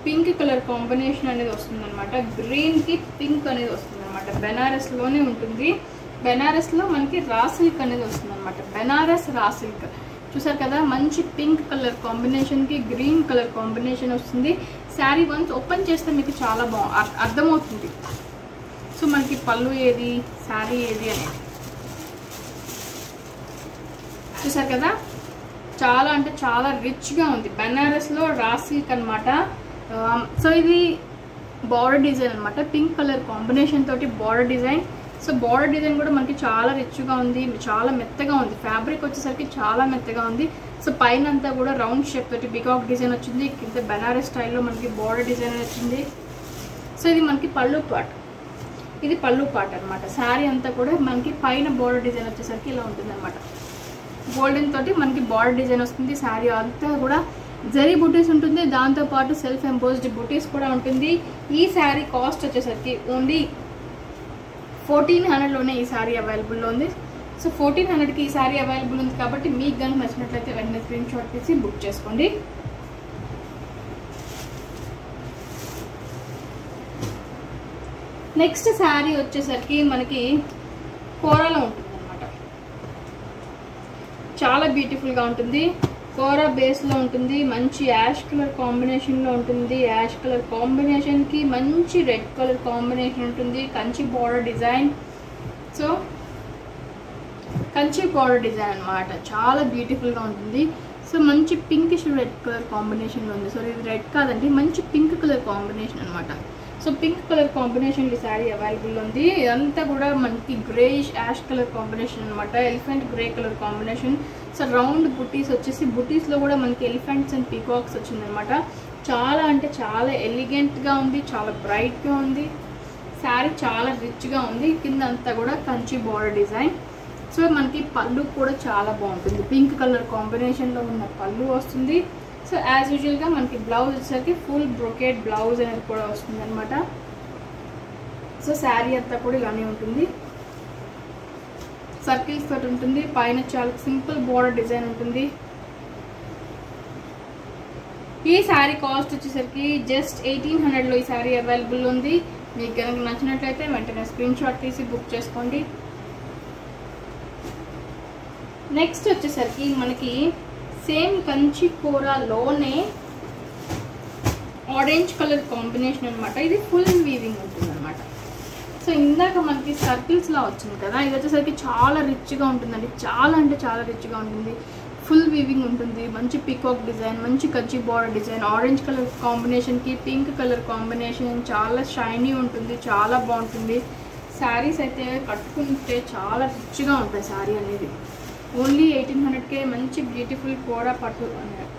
పింక్ కలర్ కాంబినేషన్ అనేది వస్తుందన్నమాట. గ్రీన్కి పింక్ అనేది వస్తుందన్నమాట. బెనారస్లోనే ఉంటుంది. బెనారస్లో మనకి రా సిల్క్ అనేది వస్తుందన్నమాట. బెనారస్ రా సిల్క్ చూసారు కదా, మంచి పింక్ కలర్ కాంబినేషన్కి గ్రీన్ కలర్ కాంబినేషన్ వస్తుంది. శారీ వన్స్ ఓపెన్ చేస్తే మీకు చాలా అర్థమవుతుంది. సో మనకి పళ్ళు ఏది, శారీ ఏది అనేది చూసారు కదా, చాలా అంటే చాలా రిచ్గా ఉంది. బెనారస్లో రా సిల్క్ అనమాట. సో ఇది బార్డర్ డిజైన్ అనమాట. పింక్ కలర్ కాంబినేషన్ తోటి border design. So border design కూడా మనకి చాలా రిచ్గా ఉంది. చాలా మెత్తగా ఉంది. ఫ్యాబ్రిక్ వచ్చేసరికి చాలా మెత్తగా ఉంది. సో పైన అంతా కూడా రౌండ్ షేప్ తోటి బికాక్ డిజైన్ వచ్చింది. కింద బెనారస్ స్టైల్లో మనకి బార్డర్ డిజైన్ వచ్చింది. సో ఇది మనకి పళ్ళు పార్ట్. ఇది పళ్ళు పార్ట్ అనమాట. శారీ అంతా కూడా మనకి పైన బార్డర్ డిజైన్ వచ్చేసరికి ఇలా ఉంటుంది అనమాట. గోల్డెన్ తోటి మనకి బార్డర్ డిజైన్ వస్తుంది. శారీ అంతా కూడా జరీ బుటీస్ ఉంటుంది. దాంతోపాటు సెల్ఫ్ ఎంపోజ్డ్ బుటీస్ కూడా ఉంటుంది. ఈ శారీ కాస్ట్ వచ్చేసరికి ఓన్లీ 1400లోనే ఈ శారీ అవైలబుల్లో ఉంది. సో 1400కి ఈ శారీ అవైలబుల్ ఉంది కాబట్టి మీకు కనుక నచ్చినట్లయితే వెంటనే స్క్రీన్ షాట్ తీసి బుక్ చేసుకోండి. నెక్స్ట్ శారీ వచ్చేసరికి మనకి కోరాలో ఉంటుంది అనమాట. చాలా బ్యూటిఫుల్గా ఉంటుంది. కోరా బేస్లో ఉంటుంది. మంచి యాష్ కలర్ కాంబినేషన్లో ఉంటుంది. యాష్ కలర్ కాంబినేషన్కి మంచి రెడ్ కలర్ కాంబినేషన్ ఉంటుంది. Kanchi border design. So Kanchi border design అనమాట. చాలా బ్యూటిఫుల్గా ఉంటుంది. సో మంచి పింకిష్ రెడ్ కలర్ కాంబినేషన్లో ఉంది. సో ఇది రెడ్ కాదండి, మంచి పింక్ కలర్ కాంబినేషన్ అనమాట. సో పింక్ కలర్ కాంబినేషన్ ఈ శారీ అవైలబుల్ ఉంది. ఇదంతా కూడా మనకి గ్రేయిష్ యాష్ కలర్ కాంబినేషన్ అనమాట. Elephant grey colour combination. So round బుటీస్ వచ్చేసి బుటీస్లో కూడా మనకి ఎలిఫెంట్స్ అండ్ పీకాక్స్ వచ్చిందనమాట. చాలా అంటే చాలా ఎలిగెంట్గా ఉంది. చాలా బ్రైట్గా ఉంది. శారీ చాలా రిచ్గా ఉంది. కింద అంతా కూడా కంచి బార్డర్ డిజైన్. సో మనకి పళ్ళు కూడా చాలా బాగుంటుంది. పింక్ కలర్ కాంబినేషన్లో ఉన్న పళ్ళు వస్తుంది. సో యాజ్ యూజువల్గా మనకి బ్లౌజ్ వచ్చేసరికి ఫుల్ బ్రొకేట్ బ్లౌజ్ అనేది కూడా వస్తుంది అనమాట. సో శారీ అంతా కూడా ఇలానే ఉంటుంది. సర్కిల్స్ తోటి ఉంటుంది. పైన చాలా సింపుల్ బోర్డర్ డిజైన్ ఉంటుంది. ఈ శారీ కాస్ట్ వచ్చేసరికి జస్ట్ 1800లో ఈ శారీ అవైలబుల్ ఉంది. మీకు కనుక నచ్చినట్లయితే వెంటనే స్క్రీన్ షాట్ తీసి బుక్ చేసుకోండి. నెక్స్ట్ వచ్చేసరికి మనకి సేమ్ కంచి కూరలోనే ఆరెంజ్ కలర్ కాంబినేషన్ అనమాట. ఇది ఫుల్ వీవింగ్ ఉంటుంది అనమాట. సో ఇందాక మనకి సర్కిల్స్లా వచ్చింది కదా, ఇది వచ్చేసరికి చాలా రిచ్గా ఉంటుందండి. చాలా అంటే చాలా రిచ్గా ఉంటుంది. ఫుల్ వీవింగ్ ఉంటుంది. మంచి పీకాక్ డిజైన్, మంచి Kanchi border design, orange colour కాంబినేషన్కి పింక్ కలర్ కాంబినేషన్. చాలా షైనీ ఉంటుంది. చాలా బాగుంటుంది. శారీస్ అయితే కట్టుకుంటే చాలా రిచ్గా ఉంటాయి శారీ అనేది. ఓన్లీ 1800కే మంచి బ్యూటిఫుల్ కోరా పట్టు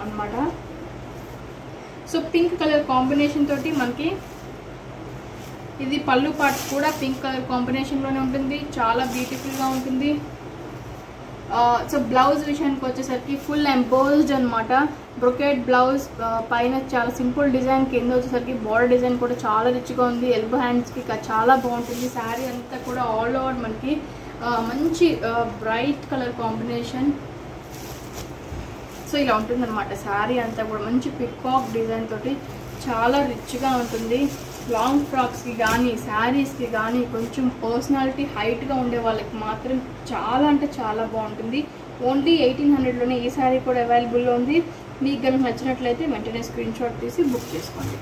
అనమాట. సో పింక్ కలర్ కాంబినేషన్ తోటి మనకి ఇది పళ్ళు పార్ట్ కూడా పింక్ కలర్ కాంబినేషన్లోనే ఉంటుంది. చాలా బ్యూటిఫుల్గా ఉంటుంది. సో బ్లౌజ్ విషయానికి వచ్చేసరికి ఫుల్ ఎంబోజ్డ్ అనమాట. Brocade blouse. పైన చాలా సింపుల్ డిజైన్, కింద వచ్చేసరికి బార్డర్ డిజైన్ కూడా చాలా రిచ్గా ఉంది. ఎల్బో హ్యాండ్స్కి చాలా బాగుంటుంది. శారీ అంతా కూడా ఆల్ ఓవర్ మనకి మంచి బ్రైట్ కలర్ కాంబినేషన్. సో ఇలా ఉంటుంది అనమాట. శారీ అంతా కూడా మంచి పికాక్ డిజైన్ తోటి చాలా రిచ్గా ఉంటుంది. లాంగ్ ఫ్రాక్స్కి కానీ శారీస్కి కానీ కొంచెం పర్సనాలిటీ హైట్గా ఉండే వాళ్ళకి మాత్రం చాలా అంటే చాలా బాగుంటుంది. ఓన్లీ 1800లోనే ఈ శారీ కూడా అవైలబుల్లో ఉంది. మీకు కనుక నచ్చినట్లయితే వెంటనే స్క్రీన్ షాట్ తీసి బుక్ చేసుకోండి.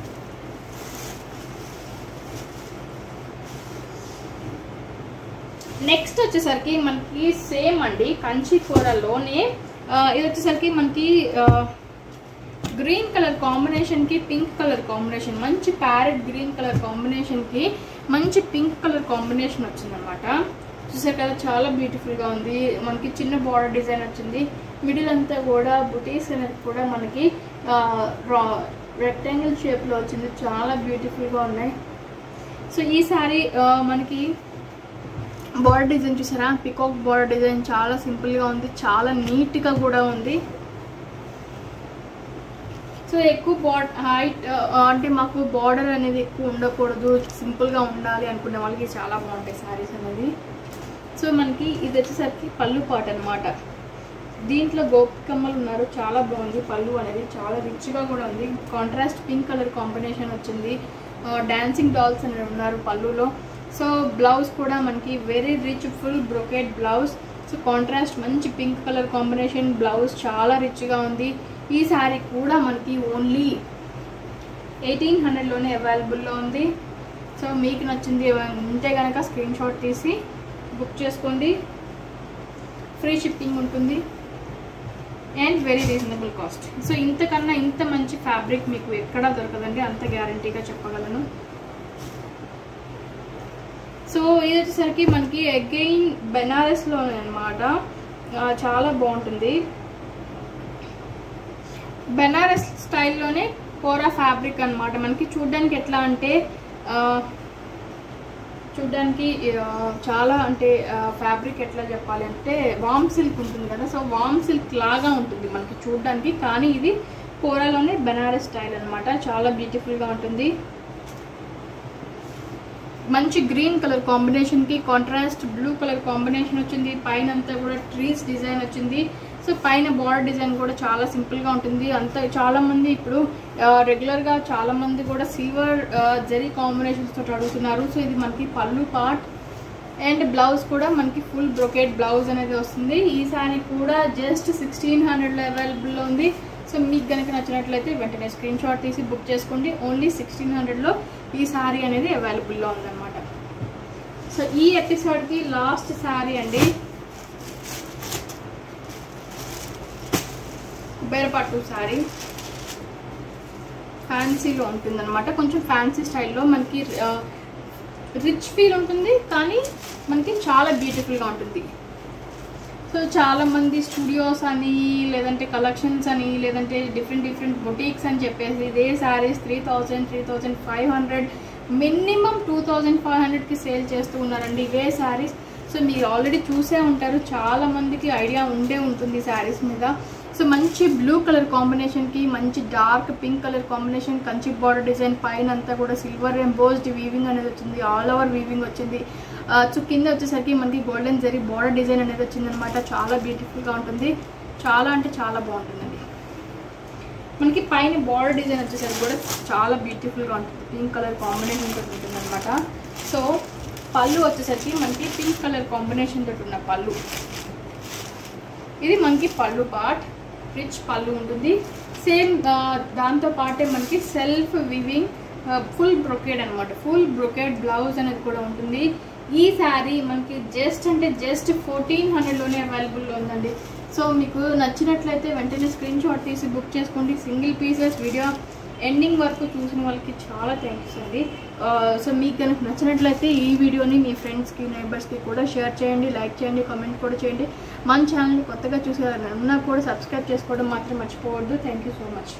నెక్స్ట్ వచ్చేసరికి మనకి సేమ్ అండి కంచి కూరలోనే ఇది వచ్చేసరికి మనకి గ్రీన్ కలర్ కాంబినేషన్కి పింక్ కలర్ కాంబినేషన్, మంచి ప్యారెట్ గ్రీన్ కలర్ కాంబినేషన్కి మంచి పింక్ కలర్ కాంబినేషన్ వచ్చిందనమాట. చూసారు కదా, చాలా బ్యూటిఫుల్గా ఉంది. మనకి చిన్న బార్డర్ డిజైన్ వచ్చింది. మిడిల్ అంతా కూడా బుటీస్ అనేది కూడా మనకి రెక్టాంగిల్ షేప్లో వచ్చింది. చాలా బ్యూటిఫుల్గా ఉన్నాయి. సో ఈ సారీ మనకి బార్డర్ డిజైన్ చూసారా, పికాక్ బార్డర్ డిజైన్ చాలా సింపుల్గా ఉంది, చాలా నీట్గా కూడా ఉంది. సో ఎక్కువ హైట్ అంటే మాకు బార్డర్ అనేది ఎక్కువ ఉండకూడదు, సింపుల్గా ఉండాలి అనుకునే వాళ్ళకి చాలా బాగుంటాయి శారీస్ అనేది. సో మనకి ఇది వచ్చేసరికి పళ్ళు పాట అనమాట. దీంట్లో గోపికమ్మలు ఉన్నారు, చాలా బాగుంది. పళ్ళు అనేది చాలా రిచ్గా కూడా ఉంది. కాంట్రాస్ట్ పింక్ కలర్ కాంబినేషన్ వచ్చింది. డాన్సింగ్ డాల్స్ అనేవి ఉన్నారు పళ్ళులో. సో బ్లౌజ్ కూడా మనకి very rich full brocade blouse. So contrast మంచి పింక్ కలర్ కాంబినేషన్ బ్లౌజ్ చాలా రిచ్గా ఉంది. ఈ శారీ కూడా మనకి ఓన్లీ 1800లోనే అవైలబుల్లో ఉంది. సో మీకు నచ్చింది ఉంటే కనుక స్క్రీన్ షాట్ తీసి బుక్ చేసుకోండి. ఫ్రీ షిప్పింగ్ ఉంటుంది and very reasonable cost. So ఇంతకన్నా ఇంత మంచి ఫ్యాబ్రిక్ మీకు ఎక్కడా దొరకదండి, అంత గ్యారంటీగా చెప్పగలను. సో ఇది వచ్చేసరికి మనకి అగైన్ బెనారస్లోనే అనమాట, చాలా బాగుంటుంది. బెనారస్ స్టైల్లోనే కోరా ఫ్యాబ్రిక్ అనమాట. మనకి చూడ్డానికి ఎట్లా అంటే చూడ్డానికి చాలా అంటే ఫ్యాబ్రిక్ ఎట్లా చెప్పాలి అంటే వామ్ సిల్క్ ఉంటుంది కదా, సో వామ్ సిల్క్ లాగా ఉంటుంది మనకి చూడ్డానికి. కానీ ఇది కోరాలోనే బెనారస్ స్టైల్ అనమాట, చాలా బ్యూటిఫుల్గా ఉంటుంది. మంచి గ్రీన్ కలర్ కాంబినేషన్కి కాంట్రాస్ట్ బ్లూ కలర్ కాంబినేషన్ వచ్చింది. పైన అంతా కూడా ట్రీస్ డిజైన్ వచ్చింది. సో పైన బార్డర్ డిజైన్ కూడా చాలా సింపుల్గా ఉంటుంది. అంతా చాలామంది ఇప్పుడు రెగ్యులర్గా చాలామంది కూడా సిల్వర్ జరీ కాంబినేషన్స్ తోటి అడుగుతున్నారు. సో ఇది మనకి పళ్ళు పార్ట్ అండ్ బ్లౌజ్ కూడా మనకి ఫుల్ బ్రొకేట్ బ్లౌజ్ అనేది వస్తుంది. ఈ శారీ కూడా జస్ట్ 1600లో అవైలబుల్లో ఉంది. సో మీకు కనుక నచ్చినట్లయితే వెంటనే స్క్రీన్ షాట్ తీసి బుక్ చేసుకోండి. ఓన్లీ 1600లో ఈ శారీ అనేది అవైలబుల్లో ఉందన్నమాట. సో ఈ ఎపిసోడ్కి లాస్ట్ శారీ అండి, బేరపట్టు శారీ. ఫ్యాన్సీలో ఉంటుందన్నమాట, కొంచెం ఫ్యాన్సీ స్టైల్లో మనకి రిచ్ ఫీల్ ఉంటుంది, కానీ మనకి చాలా బ్యూటిఫుల్గా ఉంటుంది. సో చాలామంది స్టూడియోస్ అని, లేదంటే కలెక్షన్స్ అని, లేదంటే డిఫరెంట్ బొటీక్స్ అని చెప్పేసి ఇదే శారీస్ 3000, 3500, మినిమం 2500కి సేల్ చేస్తూ ఉన్నారండి ఇవే శారీస్. సో మీరు ఆల్రెడీ చూసే ఉంటారు, చాలామందికి ఐడియా ఉండే ఉంటుంది శారీస్ మీద. సో మంచి బ్లూ కలర్ కాంబినేషన్కి మంచి dark pink colour combination, Kanchi border design, పైన అంతా కూడా సిల్వర్ ఎంబోస్డ్ వీవింగ్ అనేది వచ్చింది, ఆల్ ఓవర్ వీవింగ్ వచ్చింది. సో కింద వచ్చేసరికి మనకి గోల్డెన్ జరీ బార్డర్ డిజైన్ అనేది వచ్చింది అనమాట. చాలా బ్యూటిఫుల్గా ఉంటుంది, చాలా అంటే చాలా బాగుంటుందండి. మనకి పైన బార్డర్ డిజైన్ వచ్చేసరికి కూడా చాలా బ్యూటిఫుల్గా ఉంటుంది, పింక్ కలర్ కాంబినేషన్ తోటి ఉంటుంది అనమాట. సో పళ్ళు వచ్చేసరికి మనకి పింక్ కలర్ కాంబినేషన్ తోటి ఉన్న పళ్ళు, ఇది మనకి పళ్ళు పార్ట్, రిచ్ పళ్ళు ఉంటుంది. సేమ్ దాంతో పాటే మనకి సెల్ఫ్ వివింగ్ ఫుల్ బ్రొకేడ్ అనమాట, ఫుల్ బ్రొకేడ్ బ్లౌజ్ అనేది కూడా ఉంటుంది. ఈ శారీ మనకి జస్ట్ 1400లోనే అవైలబుల్లో ఉందండి. సో మీకు నచ్చినట్లయితే వెంటనే స్క్రీన్ షాట్ తీసి బుక్ చేసుకోండి. Single pieces. వీడియో ఎండింగ్ వరకు చూసిన వాళ్ళకి చాలా థ్యాంక్స్ అండి. సో మీకు కనుక నచ్చినట్లయితే ఈ వీడియోని మీ ఫ్రెండ్స్కి, నైబర్స్కి కూడా షేర్ చేయండి, లైక్ చేయండి, కామెంట్ కూడా చేయండి. మన ఛానల్ని కొత్తగా చూసేవారు ఉన్నా కూడా సబ్స్క్రైబ్ చేసుకోవడం మాత్రం మర్చిపోవద్దు. Thank you so much.